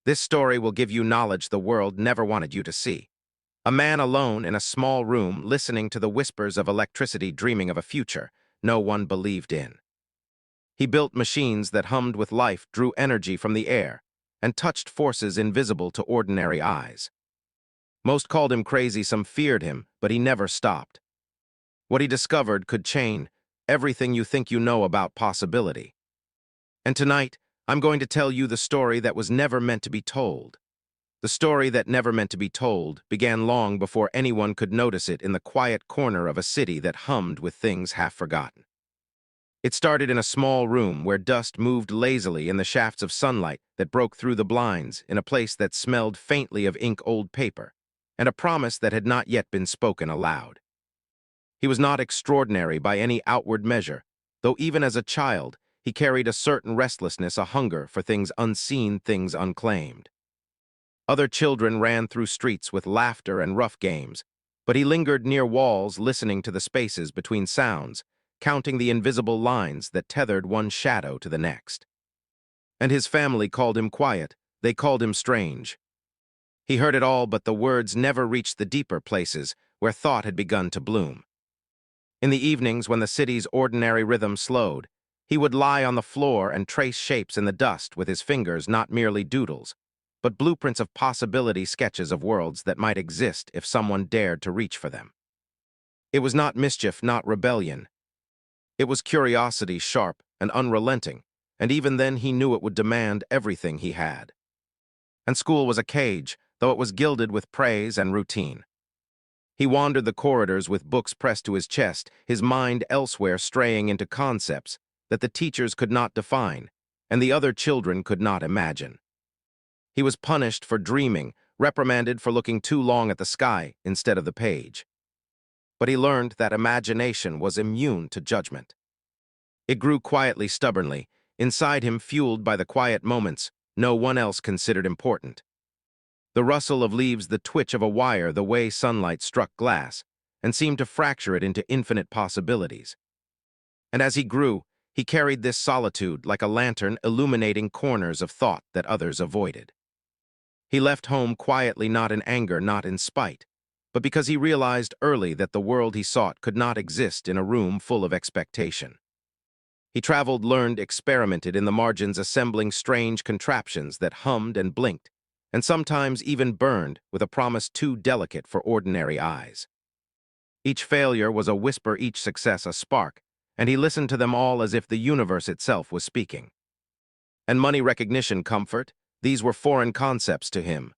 This story will give you knowledge the world never wanted you to see. A man alone in a small room listening to the whispers of electricity dreaming of a future no one believed in. He built machines that hummed with life, drew energy from the air, and touched forces invisible to ordinary eyes. Most called him crazy, some feared him, but he never stopped. What he discovered could change everything you think you know about possibility. And tonight, I'm going to tell you the story that was never meant to be told. The story that never meant to be told began long before anyone could notice it in the quiet corner of a city that hummed with things half forgotten. It started in a small room where dust moved lazily in the shafts of sunlight that broke through the blinds in a place that smelled faintly of ink-old paper, and a promise that had not yet been spoken aloud. He was not extraordinary by any outward measure, though even as a child, he carried a certain restlessness, a hunger for things unseen, things unclaimed. Other children ran through streets with laughter and rough games, but he lingered near walls listening to the spaces between sounds, counting the invisible lines that tethered one shadow to the next. And his family called him quiet, they called him strange. He heard it all, but the words never reached the deeper places where thought had begun to bloom. In the evenings, when the city's ordinary rhythm slowed, he would lie on the floor and trace shapes in the dust with his fingers, not merely doodles, but blueprints of possibility, sketches of worlds that might exist if someone dared to reach for them. It was not mischief, not rebellion. It was curiosity, sharp and unrelenting, and even then he knew it would demand everything he had. And school was a cage, though it was gilded with praise and routine. He wandered the corridors with books pressed to his chest, his mind elsewhere, straying into concepts that the teachers could not define and the other children could not imagine. He was punished for dreaming, reprimanded for looking too long at the sky instead of the page. But he learned that imagination was immune to judgment. It grew quietly, stubbornly, inside him, fueled by the quiet moments no one else considered important. The rustle of leaves, the twitch of a wire, the way sunlight struck glass, and seemed to fracture it into infinite possibilities. And as he grew, he carried this solitude like a lantern, illuminating corners of thought that others avoided. He left home quietly, not in anger, not in spite, but because he realized early that the world he sought could not exist in a room full of expectation. He traveled, learned, experimented in the margins, assembling strange contraptions that hummed and blinked, and sometimes even burned with a promise too delicate for ordinary eyes. Each failure was a whisper, each success a spark, and he listened to them all as if the universe itself was speaking. And money, recognition, comfort, these were foreign concepts to him.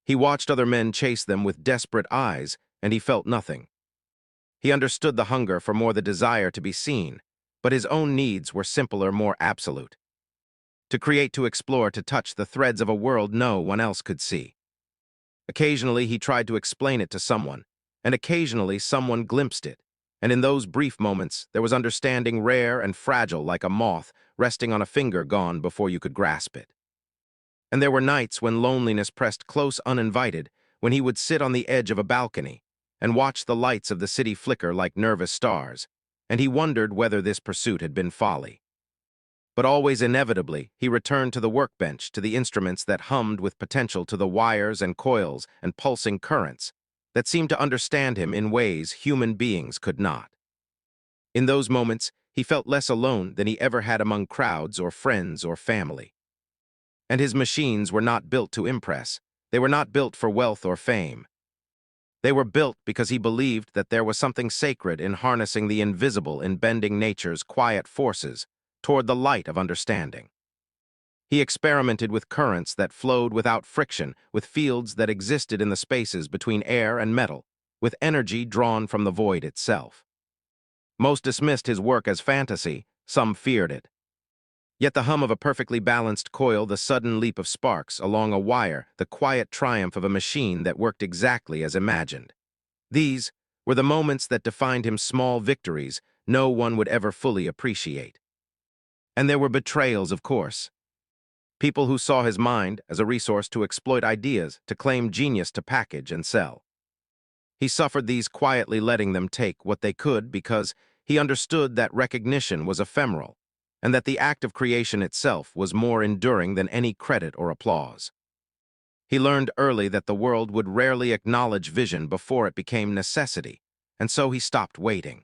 He watched other men chase them with desperate eyes, and he felt nothing. He understood the hunger for more, the desire to be seen, but his own needs were simpler, more absolute. To create, to explore, to touch the threads of a world no one else could see. Occasionally he tried to explain it to someone, and occasionally someone glimpsed it, and in those brief moments there was understanding, rare and fragile, like a moth resting on a finger, gone before you could grasp it. And there were nights when loneliness pressed close, uninvited, when he would sit on the edge of a balcony and watch the lights of the city flicker like nervous stars, and he wondered whether this pursuit had been folly. But always inevitably, he returned to the workbench, to the instruments that hummed with potential, to the wires and coils and pulsing currents that seemed to understand him in ways human beings could not. In those moments, he felt less alone than he ever had among crowds or friends or family. And his machines were not built to impress. They were not built for wealth or fame. They were built because he believed that there was something sacred in harnessing the invisible, in bending nature's quiet forces toward the light of understanding. He experimented with currents that flowed without friction, with fields that existed in the spaces between air and metal, with energy drawn from the void itself. Most dismissed his work as fantasy, some feared it. Yet the hum of a perfectly balanced coil, the sudden leap of sparks along a wire, the quiet triumph of a machine that worked exactly as imagined. These were the moments that defined him, small victories no one would ever fully appreciate. And there were betrayals, of course. People who saw his mind as a resource to exploit ideas, to claim genius, to package and sell. He suffered these quietly, letting them take what they could because he understood that recognition was ephemeral, and that the act of creation itself was more enduring than any credit or applause. He learned early that the world would rarely acknowledge vision before it became necessity, and so he stopped waiting.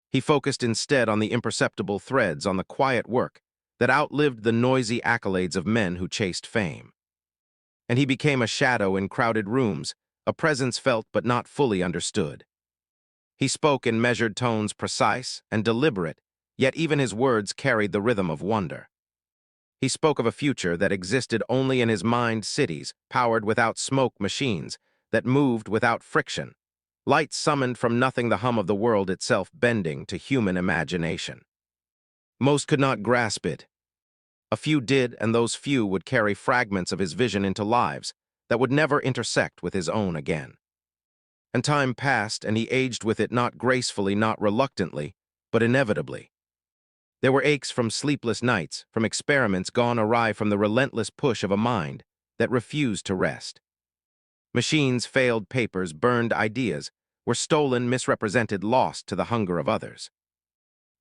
He focused instead on the imperceptible threads, on the quiet work that outlived the noisy accolades of men who chased fame. And he became a shadow in crowded rooms, a presence felt but not fully understood. He spoke in measured tones, precise and deliberate, yet even his words carried the rhythm of wonder. He spoke of a future that existed only in his mind, cities powered without smoke, machines that moved without friction, light summoned from nothing, the hum of the world itself bending to human imagination. Most could not grasp it. A few did, and those few would carry fragments of his vision into lives that would never intersect with his own again. And time passed, and he aged with it, not gracefully, not reluctantly, but inevitably. There were aches from sleepless nights, from experiments gone awry, from the relentless push of a mind that refused to rest. Machines failed, papers burned, ideas were stolen, misrepresented, lost to the hunger of others.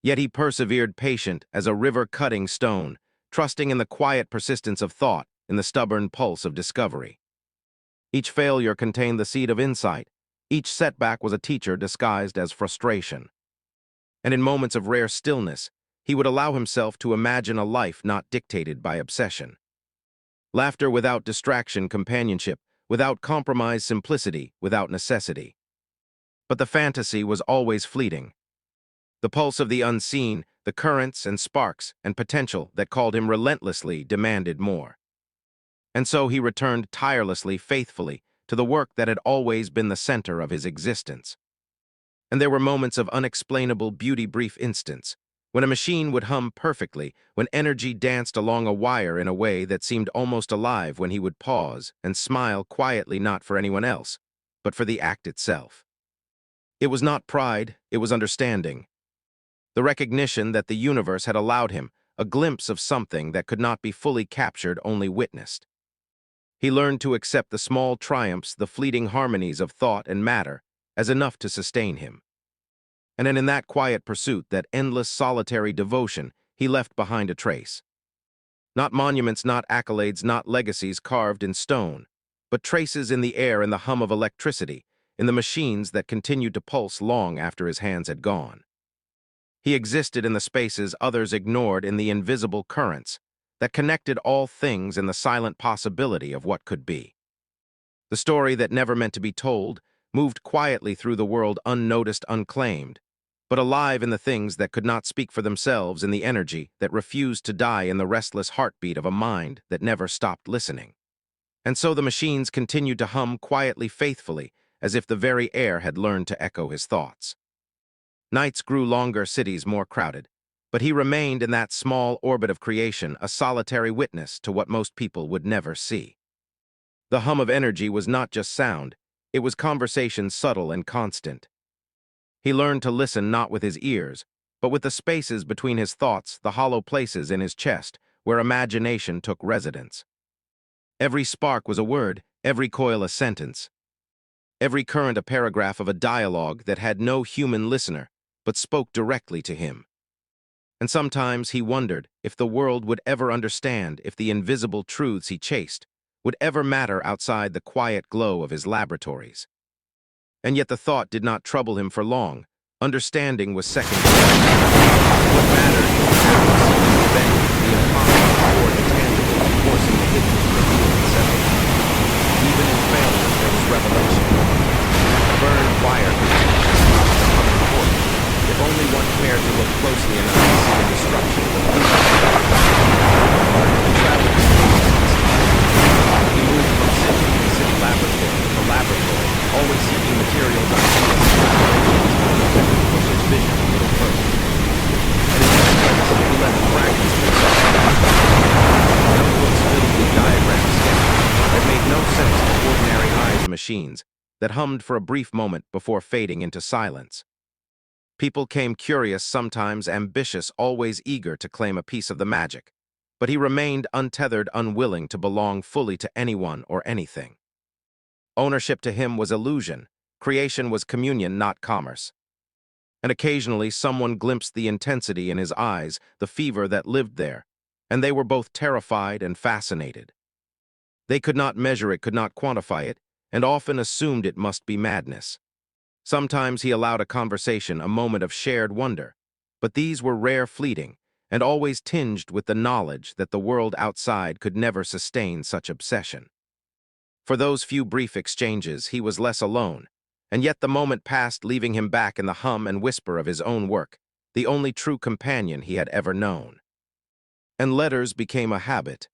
Yet he persevered, patient as a river-cutting stone, trusting in the quiet persistence of thought, in the stubborn pulse of discovery. Each failure contained the seed of insight. Each setback was a teacher disguised as frustration. And in moments of rare stillness, he would allow himself to imagine a life not dictated by obsession. Laughter without distraction, companionship without compromise, simplicity without necessity. But the fantasy was always fleeting. The pulse of the unseen, the currents and sparks and potential that called him relentlessly, demanded more. And so he returned tirelessly, faithfully, to the work that had always been the center of his existence. And there were moments of unexplainable beauty, brief instants, when a machine would hum perfectly, when energy danced along a wire in a way that seemed almost alive, when he would pause and smile quietly, not for anyone else, but for the act itself. It was not pride, it was understanding. The recognition that the universe had allowed him a glimpse of something that could not be fully captured, only witnessed. He learned to accept the small triumphs, the fleeting harmonies of thought and matter, as enough to sustain him. And in that quiet pursuit, that endless solitary devotion, he left behind a trace. Not monuments, not accolades, not legacies carved in stone, but traces in the air, in the hum of electricity, in the machines that continued to pulse long after his hands had gone. He existed in the spaces others ignored, in the invisible currents that connected all things, in the silent possibility of what could be. The story that never meant to be told moved quietly through the world, unnoticed, unclaimed, but alive in the things that could not speak for themselves, in the energy that refused to die, in the restless heartbeat of a mind that never stopped listening. And so the machines continued to hum quietly, faithfully, as if the very air had learned to echo his thoughts. Nights grew longer, cities more crowded, but he remained in that small orbit of creation, a solitary witness to what most people would never see. The hum of energy was not just sound, it was conversation, subtle and constant. He learned to listen not with his ears, but with the spaces between his thoughts, the hollow places in his chest where imagination took residence. Every spark was a word, every coil a sentence, every current a paragraph of a dialogue that had no human listener, but spoke directly to him. And sometimes he wondered if the world would ever understand, if the invisible truths he chased would ever matter outside the quiet glow of his laboratories. And yet the thought did not trouble him for long. Understanding was second guessing. What mattered was the accuracy, the venue, the impossible toward the tangible, forcing the hidden to reveal itself. Even in failure, there was revelation. The burned wire could teach us not the humming fork, if only one cared to look closely enough to see the destruction of the future. He traveled to he moved from city to city, laboratory to laboratory, always seeking materials unused that would push his vision a little further. And in this place, he left fragments of himself. Notebooks filled with diagram sketches that made no sense to ordinary eyes, machines that hummed for a brief moment before fading into silence. People came, curious, sometimes ambitious, always eager to claim a piece of the magic. But he remained untethered, unwilling to belong fully to anyone or anything. Ownership to him was illusion. Creation was communion, not commerce. and occasionally someone glimpsed the intensity in his eyes, the fever that lived there, and they were both terrified and fascinated. They could not measure it, could not quantify it, and often assumed it must be madness. Sometimes he allowed a conversation, a moment of shared wonder, but these were rare, fleeting, and always tinged with the knowledge that the world outside could never sustain such obsession. For those few brief exchanges, he was less alone, and yet the moment passed, leaving him back in the hum and whisper of his own work, the only true companion he had ever known. And letters became a habit.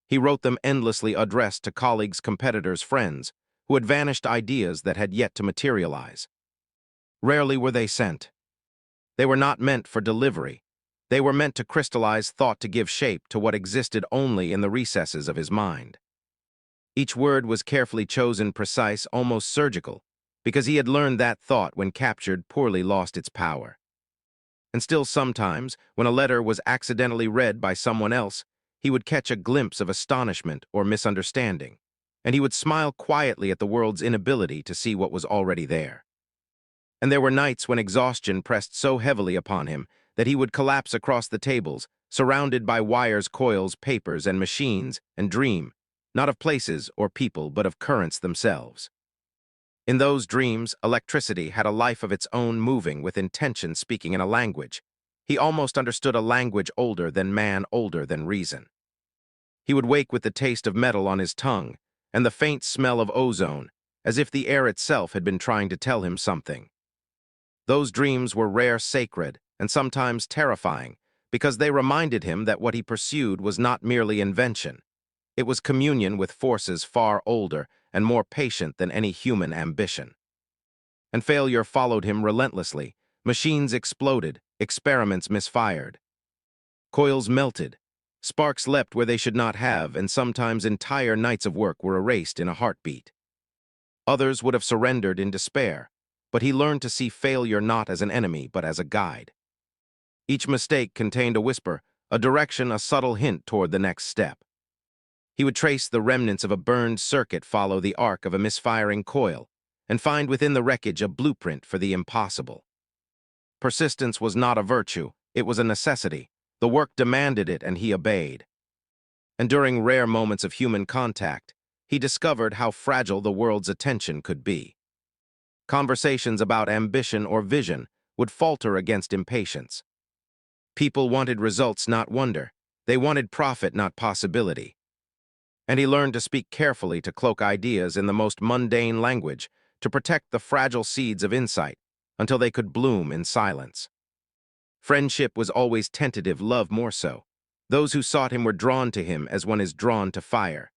He wrote them endlessly, addressed to colleagues, competitors, friends, who had vanished ideas that had yet to materialize. Rarely were they sent. They were not meant for delivery. They were meant to crystallize thought, to give shape to what existed only in the recesses of his mind. Each word was carefully chosen, precise, almost surgical, because he had learned that thought, when captured, poorly lost its power. And still sometimes, when a letter was accidentally read by someone else, he would catch a glimpse of astonishment or misunderstanding, and he would smile quietly at the world's inability to see what was already there. And there were nights when exhaustion pressed so heavily upon him that he would collapse across the tables, surrounded by wires, coils, papers, and machines, and dream, not of places or people, but of currents themselves. In those dreams, electricity had a life of its own, moving with intention, speaking in a language. He almost understood a language older than man, older than reason. He would wake with the taste of metal on his tongue and the faint smell of ozone, as if the air itself had been trying to tell him something. Those dreams were rare, sacred, and sometimes terrifying, because they reminded him that what he pursued was not merely invention. It was communion with forces far older and more patient than any human ambition. And failure followed him relentlessly. Machines exploded, experiments misfired. Coils melted, sparks leapt where they should not have, and sometimes entire nights of work were erased in a heartbeat. Others would have surrendered in despair, but he learned to see failure not as an enemy, but as a guide. Each mistake contained a whisper, a direction, a subtle hint toward the next step. He would trace the remnants of a burned circuit, follow the arc of a misfiring coil, and find within the wreckage a blueprint for the impossible. Persistence was not a virtue, it was a necessity. The work demanded it, and he obeyed. And during rare moments of human contact, he discovered how fragile the world's attention could be. Conversations about ambition or vision would falter against impatience. People wanted results, not wonder. They wanted profit, not possibility. And he learned to speak carefully, to cloak ideas in the most mundane language, to protect the fragile seeds of insight until they could bloom in silence. Friendship was always tentative, love more so. Those who sought him were drawn to him as one is drawn to fire.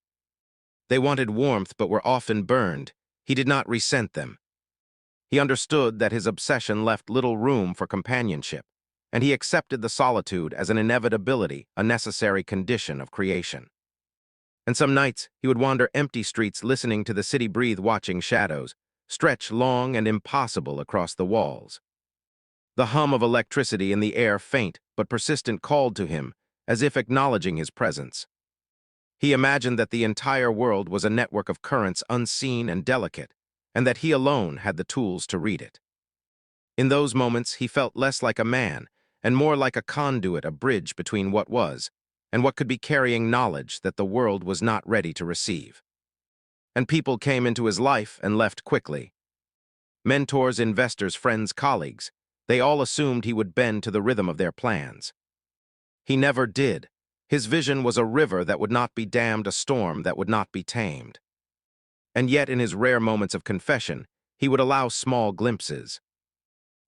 They wanted warmth but were often burned. He did not resent them. He understood that his obsession left little room for companionship, and he accepted the solitude as an inevitability, a necessary condition of creation. And some nights he would wander empty streets, listening to the city breathe, watching shadows stretch long and impossible across the walls. The hum of electricity in the air, faint but persistent, called to him, as if acknowledging his presence. He imagined that the entire world was a network of currents, unseen and delicate, and that he alone had the tools to read it. In those moments, he felt less like a man and more like a conduit, a bridge between what was and what could be, carrying knowledge that the world was not ready to receive. And people came into his life and left quickly. Mentors, investors, friends, colleagues, they all assumed he would bend to the rhythm of their plans. He never did. His vision was a river that would not be dammed, a storm that would not be tamed. And yet, in his rare moments of confession, he would allow small glimpses.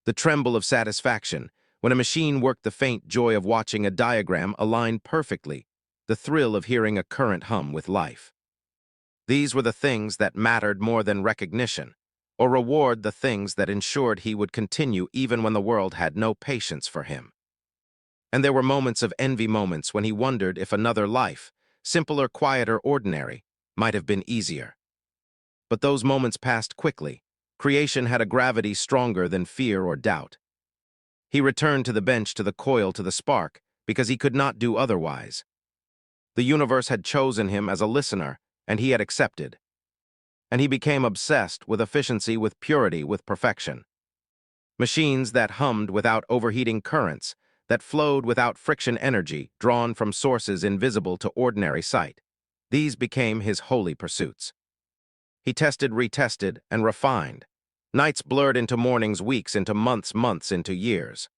The tremble of satisfaction, when a machine worked, the faint joy of watching a diagram align perfectly, the thrill of hearing a current hum with life. These were the things that mattered more than recognition, or reward, the things that ensured he would continue even when the world had no patience for him. And there were moments of envy, moments when he wondered if another life, simpler, quieter, ordinary, might have been easier. But those moments passed quickly. Creation had a gravity stronger than fear or doubt. He returned to the bench, to the coil, to the spark, because he could not do otherwise. The universe had chosen him as a listener, and he had accepted. And he became obsessed with efficiency, with purity, with perfection. Machines that hummed without overheating currents, that flowed without friction energy drawn from sources invisible to ordinary sight. These became his holy pursuits. He tested, retested, and refined. Nights blurred into mornings, weeks into months, months into years.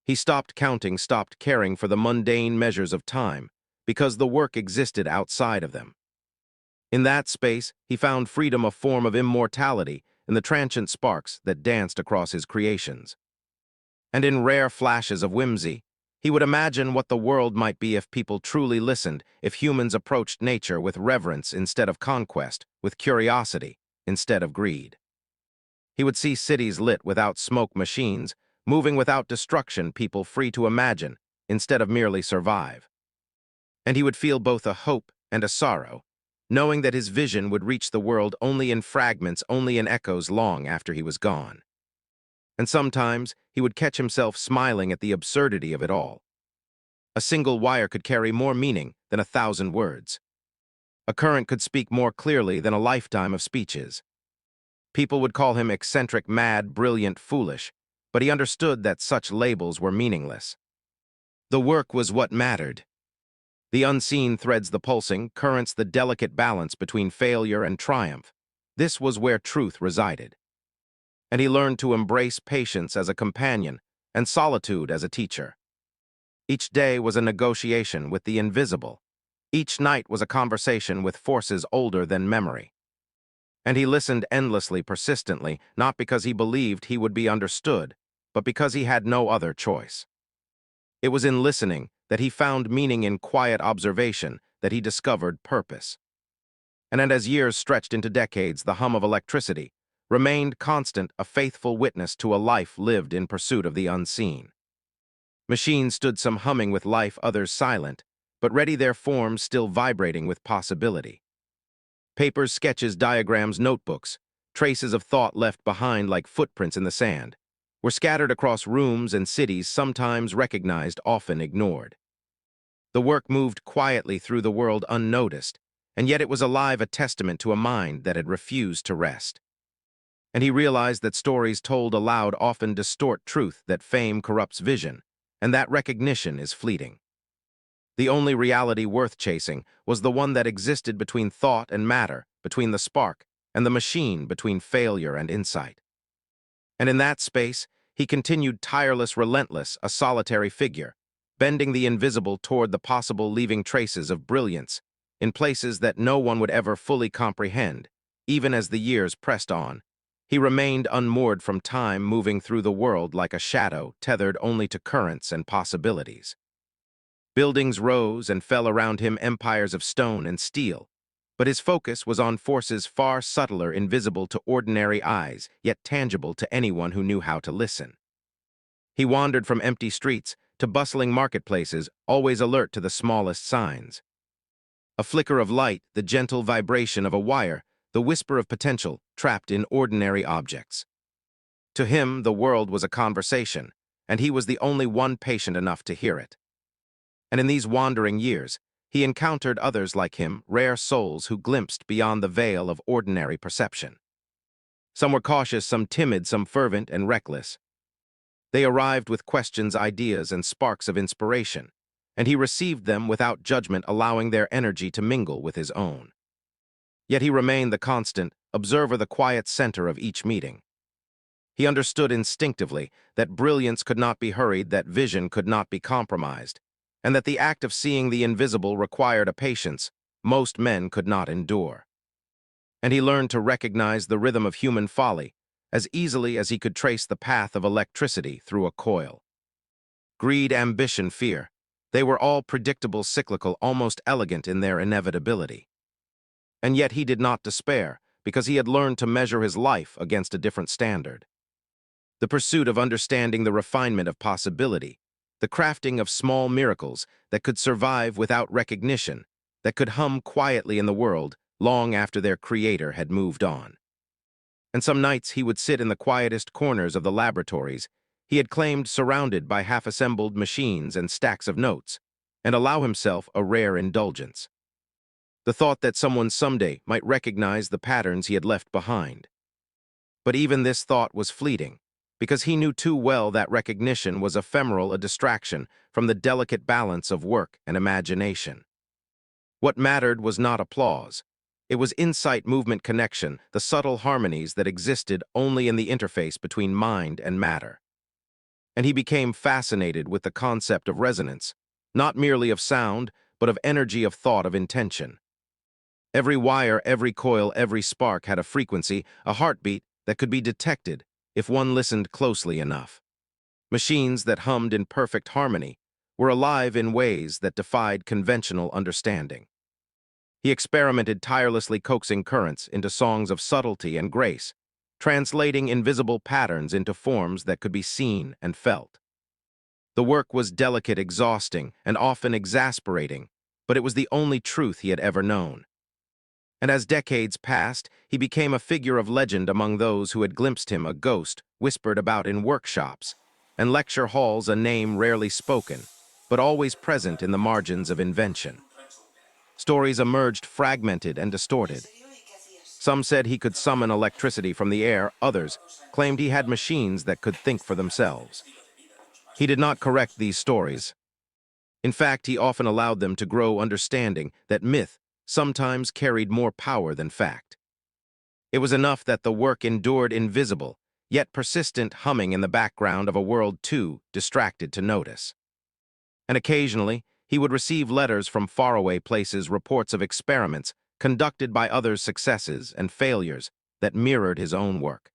He stopped counting, stopped caring for the mundane measures of time, because the work existed outside of them. In that space, he found freedom, a form of immortality, in the transient sparks that danced across his creations. And in rare flashes of whimsy, he would imagine what the world might be if people truly listened, if humans approached nature with reverence instead of conquest, with curiosity instead of greed. He would see cities lit without smoke machines, moving without destruction, people free to imagine instead of merely survive. And he would feel both a hope and a sorrow, knowing that his vision would reach the world only in fragments, only in echoes long after he was gone. And sometimes he would catch himself smiling at the absurdity of it all. A single wire could carry more meaning than 1,000 words. A current could speak more clearly than a lifetime of speeches. People would call him eccentric, mad, brilliant, foolish, but he understood that such labels were meaningless. The work was what mattered. The unseen threads, the pulsing currents, the delicate balance between failure and triumph. This was where truth resided. And he learned to embrace patience as a companion and solitude as a teacher. Each day was a negotiation with the invisible. Each night was a conversation with forces older than memory. And he listened endlessly, persistently, not because he believed he would be understood, but because he had no other choice. It was in listening that he found meaning, in quiet observation that he discovered purpose. And as years stretched into decades, the hum of electricity remained constant, a faithful witness to a life lived in pursuit of the unseen. Machines stood, some humming with life, others silent, but ready, their forms still vibrating with possibility. Papers, sketches, diagrams, notebooks, traces of thought left behind like footprints in the sand, were scattered across rooms and cities, sometimes recognized, often ignored. The work moved quietly through the world unnoticed, and yet it was alive, a testament to a mind that had refused to rest. And he realized that stories told aloud often distort truth, that fame corrupts vision, and that recognition is fleeting. The only reality worth chasing was the one that existed between thought and matter, between the spark and the machine, between failure and insight. And in that space, he continued, tireless, relentless, a solitary figure, bending the invisible toward the possible, leaving traces of brilliance in places that no one would ever fully comprehend. Even as the years pressed on, he remained unmoored from time, moving through the world like a shadow, tethered only to currents and possibilities. Buildings rose and fell around him, empires of stone and steel, but his focus was on forces far subtler, invisible to ordinary eyes, yet tangible to anyone who knew how to listen. He wandered from empty streets to bustling marketplaces, always alert to the smallest signs. A flicker of light, the gentle vibration of a wire, the whisper of potential trapped in ordinary objects. To him, the world was a conversation, and he was the only one patient enough to hear it. And in these wandering years, he encountered others like him, rare souls who glimpsed beyond the veil of ordinary perception. Some were cautious, some timid, some fervent and reckless. They arrived with questions, ideas, and sparks of inspiration, and he received them without judgment, allowing their energy to mingle with his own. Yet he remained the constant observer, the quiet center of each meeting. He understood instinctively that brilliance could not be hurried, that vision could not be compromised, and that the act of seeing the invisible required a patience most men could not endure. And he learned to recognize the rhythm of human folly as easily as he could trace the path of electricity through a coil. Greed, ambition, fear, they were all predictable, cyclical, almost elegant in their inevitability. And yet he did not despair, because he had learned to measure his life against a different standard. The pursuit of understanding, the refinement of possibility, the crafting of small miracles that could survive without recognition, that could hum quietly in the world long after their creator had moved on. And some nights he would sit in the quietest corners of the laboratories he had claimed, surrounded by half-assembled machines and stacks of notes, and allow himself a rare indulgence. The thought that someone someday might recognize the patterns he had left behind. But even this thought was fleeting, because he knew too well that recognition was ephemeral, a distraction from the delicate balance of work and imagination. What mattered was not applause. It was insight, movement, connection, the subtle harmonies that existed only in the interface between mind and matter. And he became fascinated with the concept of resonance, not merely of sound, but of energy, of thought, of intention. Every wire, every coil, every spark had a frequency, a heartbeat that could be detected if one listened closely enough. Machines that hummed in perfect harmony were alive in ways that defied conventional understanding. He experimented, tirelessly coaxing currents into songs of subtlety and grace, translating invisible patterns into forms that could be seen and felt. The work was delicate, exhausting, and often exasperating, but it was the only truth he had ever known. And as decades passed, he became a figure of legend among those who had glimpsed him, a ghost whispered about in workshops and lecture halls, a name rarely spoken, but always present in the margins of invention. Stories emerged fragmented and distorted. Some said he could summon electricity from the air, others claimed he had machines that could think for themselves. He did not correct these stories. In fact, he often allowed them to grow, understanding that myth sometimes carried more power than fact. It was enough that the work endured, invisible, yet persistent, humming in the background of a world too distracted to notice. And occasionally, he would receive letters from faraway places, reports of experiments conducted by others' successes and failures that mirrored his own work.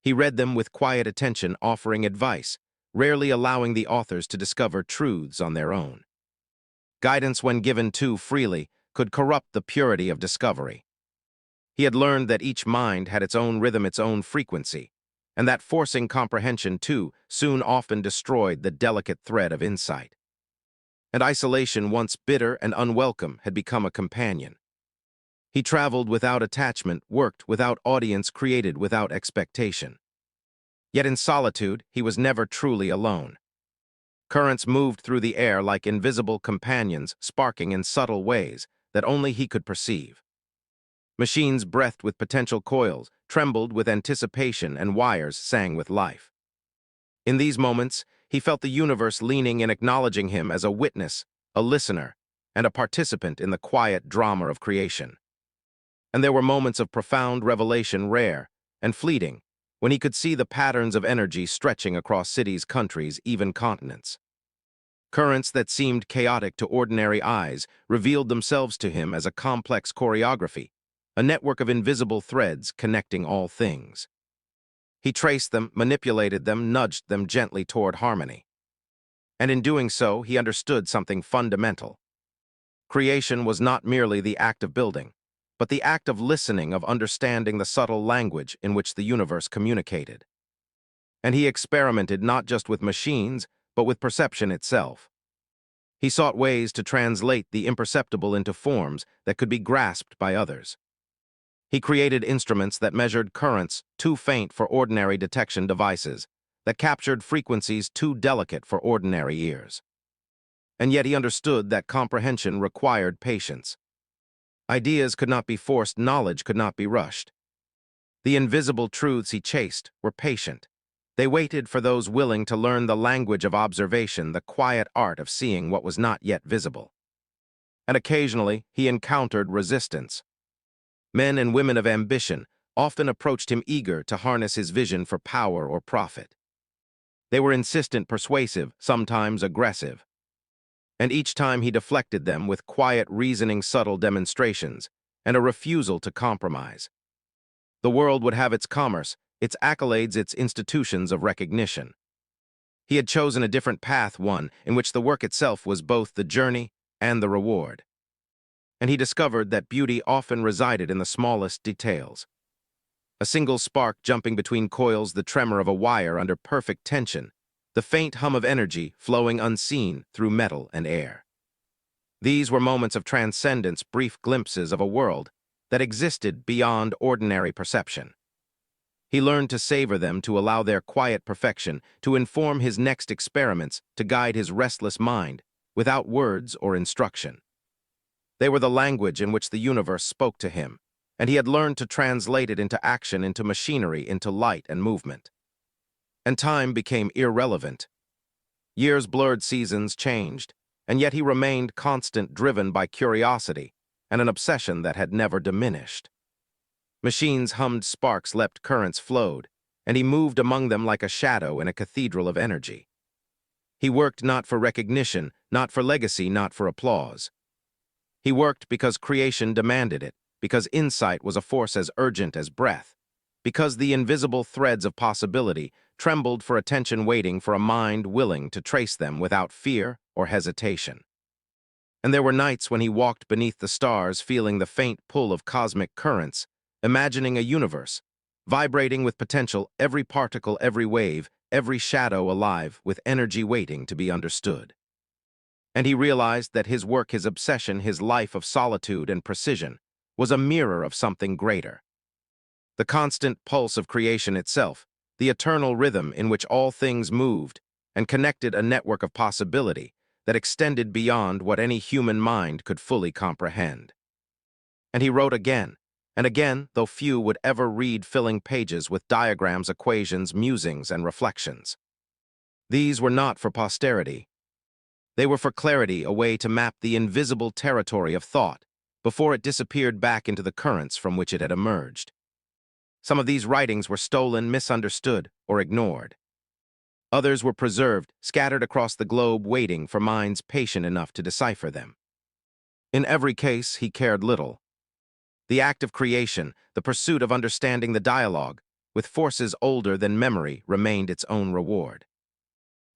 He read them with quiet attention, offering advice, rarely allowing the authors to discover truths on their own. Guidance, when given too freely, could corrupt the purity of discovery. He had learned that each mind had its own rhythm, its own frequency, and that forcing comprehension too soon often destroyed the delicate thread of insight. And isolation, once bitter and unwelcome, had become a companion. He traveled without attachment, worked without audience, created without expectation. Yet in solitude, he was never truly alone. Currents moved through the air like invisible companions, sparking in subtle ways that only he could perceive. Machines breathed with potential, coils trembled with anticipation, and wires sang with life. In these moments, he felt the universe leaning in, acknowledging him as a witness, a listener, and a participant in the quiet drama of creation. And there were moments of profound revelation, rare and fleeting, when he could see the patterns of energy stretching across cities, countries, even continents. Currents that seemed chaotic to ordinary eyes revealed themselves to him as a complex choreography, a network of invisible threads connecting all things. He traced them, manipulated them, nudged them gently toward harmony. And in doing so, he understood something fundamental. Creation was not merely the act of building, but the act of listening, of understanding the subtle language in which the universe communicated. And he experimented not just with machines, but with perception itself. He sought ways to translate the imperceptible into forms that could be grasped by others. He created instruments that measured currents too faint for ordinary detection devices, that captured frequencies too delicate for ordinary ears. And yet he understood that comprehension required patience. Ideas could not be forced, knowledge could not be rushed. The invisible truths he chased were patient. They waited for those willing to learn the language of observation, the quiet art of seeing what was not yet visible. And occasionally, he encountered resistance. Men and women of ambition often approached him, eager to harness his vision for power or profit. They were insistent, persuasive, sometimes aggressive. And each time he deflected them with quiet reasoning, subtle demonstrations, and a refusal to compromise. The world would have its commerce, its accolades, its institutions of recognition. He had chosen a different path, one in which the work itself was both the journey and the reward. And he discovered that beauty often resided in the smallest details. A single spark jumping between coils, the tremor of a wire under perfect tension, the faint hum of energy flowing unseen through metal and air. These were moments of transcendence, brief glimpses of a world that existed beyond ordinary perception. He learned to savor them, to allow their quiet perfection to inform his next experiments, to guide his restless mind without words or instruction. They were the language in which the universe spoke to him, and he had learned to translate it into action, into machinery, into light and movement. and time became irrelevant. Years blurred, seasons changed, and yet he remained constant, driven by curiosity and an obsession that had never diminished. Machines hummed, sparks leapt, currents flowed, and he moved among them like a shadow in a cathedral of energy. He worked not for recognition, not for legacy, not for applause. He worked because creation demanded it, because insight was a force as urgent as breath, because the invisible threads of possibility trembled for attention, waiting for a mind willing to trace them without fear or hesitation. And there were nights when he walked beneath the stars, feeling the faint pull of cosmic currents, imagining a universe, vibrating with potential, every particle, every wave, every shadow alive with energy waiting to be understood. And he realized that his work, his obsession, his life of solitude and precision was a mirror of something greater. The constant pulse of creation itself, the eternal rhythm in which all things moved and connected, a network of possibility that extended beyond what any human mind could fully comprehend. And he wrote again and again, though few would ever read, filling pages with diagrams, equations, musings, and reflections. These were not for posterity. They were for clarity, a way to map the invisible territory of thought before it disappeared back into the currents from which it had emerged. Some of these writings were stolen, misunderstood, or ignored. Others were preserved, scattered across the globe, waiting for minds patient enough to decipher them. In every case, he cared little. The act of creation, the pursuit of understanding, the dialogue with forces older than memory remained its own reward.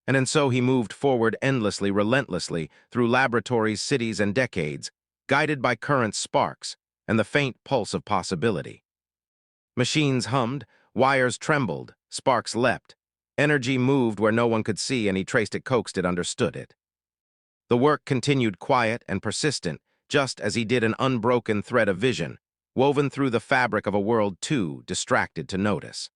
And so he moved forward endlessly, relentlessly, through laboratories, cities, and decades, guided by current sparks and the faint pulse of possibility. Machines hummed, wires trembled, sparks leapt. Energy moved where no one could see, and he traced it, coaxed it, understood it. The work continued, quiet and persistent, just as he did, an unbroken thread of vision, woven through the fabric of a world too distracted to notice.